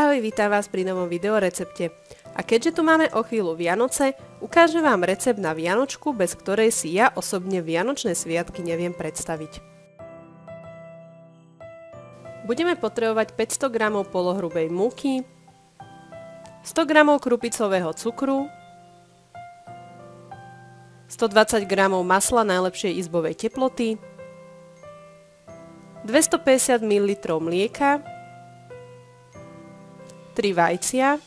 Ahoj, vítam vás pri novom videorecepte. A keďže tu máme o chvíľu Vianoce, ukážem vám recept na vianočku, bez ktorej si ja osobne vianočné sviatky neviem predstaviť. Budeme potrebovať 500 g polohrubej múky, 100 g krupicového cukru, 120 g masla najlepšej izbovej teploty, 250 ml mlieka, 3 vajcia,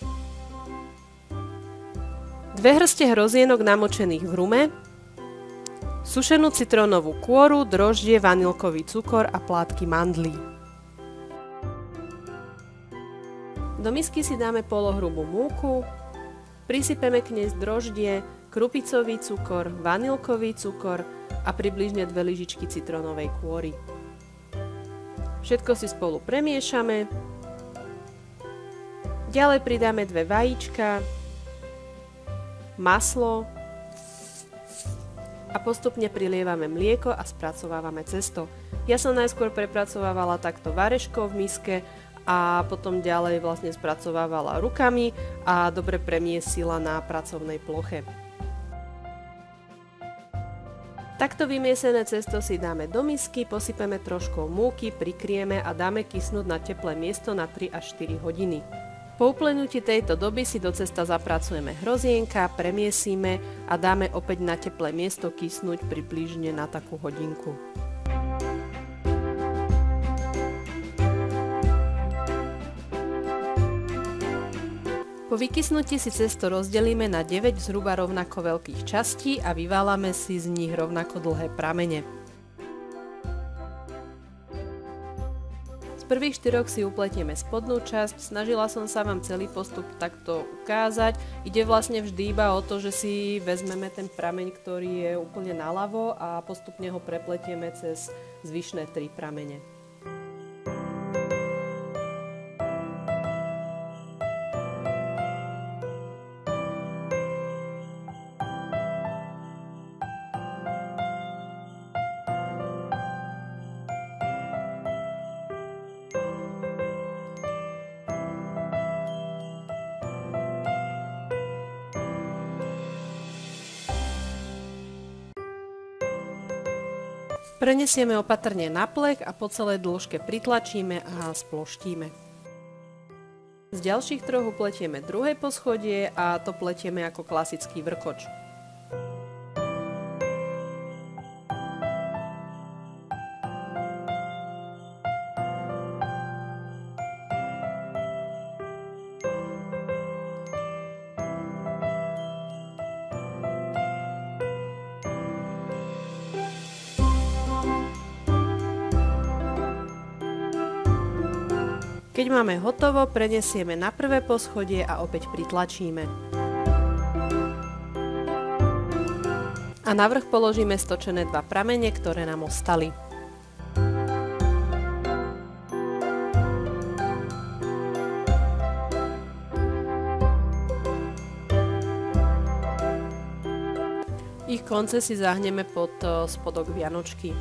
2 hrste hrozienok namočených v rume, sušenú citrónovú kôru, droždie, vanilkový cukor a plátky mandlí. Do misky si dáme polohrubú múku, prisypeme k nej droždie, krupicový cukor, vanilkový cukor a približne 2 lyžičky citrónovej kôry. Všetko si spolu premiešame. Ďalej pridáme 2 vajíčka, maslo a postupne prilievame mlieko a spracovávame cesto. Ja som najskôr prepracovávala takto vareškou v miske a potom ďalej vlastne spracovávala rukami a dobre premiesila na pracovnej ploche. Takto vymiesené cesto si dáme do misky, posypeme troškou múky, prikryjeme a dáme kysnúť na teplé miesto na 3 až 4 hodiny. Po uplynutí tejto doby si do cesta zapracujeme hrozienka, premiesíme a dáme opäť na teplé miesto kysnúť približne na takú hodinku. Po vykysnutí si cesto rozdelíme na 9 zhruba rovnako veľkých častí a vyválame si z nich rovnako dlhé pramene. Z prvých 4 si upletieme spodnú časť, snažila som sa vám celý postup takto ukázať. Ide vlastne vždy iba o to, že si vezmeme ten prameň, ktorý je úplne naľavo a postupne ho prepletieme cez zvyšné 3 pramene. Prenesieme opatrne na plech a po celej dĺžke pritlačíme a sploštíme. Z ďalších 3 upletieme druhé poschodie a to pletieme ako klasický vrkoč. Keď máme hotovo, prenesieme na prvé poschodie a opäť pritlačíme. A na vrch položíme stočené 2 pramene, ktoré nám ostali. Ich konce si zahneme pod spodok vianočky.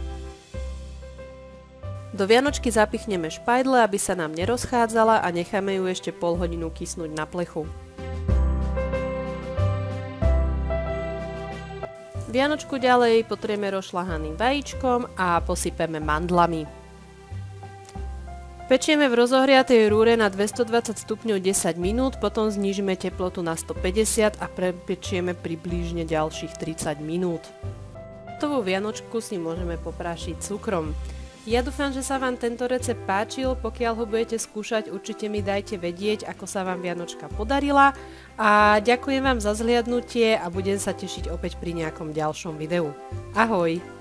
Do vianočky zapichneme špajdle, aby sa nám nerozchádzala a necháme ju ešte pol hodinu kysnúť na plechu. Vianočku ďalej potrieme rozšľahaným vajíčkom a posypeme mandlami. Pečieme v rozohriatej rúre na 220 stupňov 10 minút, potom znížime teplotu na 150 a prepečieme približne ďalších 30 minút. Hotovú vianočku si môžeme poprášiť cukrom. Ja dúfam, že sa vám tento recept páčil, pokiaľ ho budete skúšať, určite mi dajte vedieť, ako sa vám vianočka podarila a ďakujem vám za zhliadnutie a budem sa tešiť opäť pri nejakom ďalšom videu. Ahoj!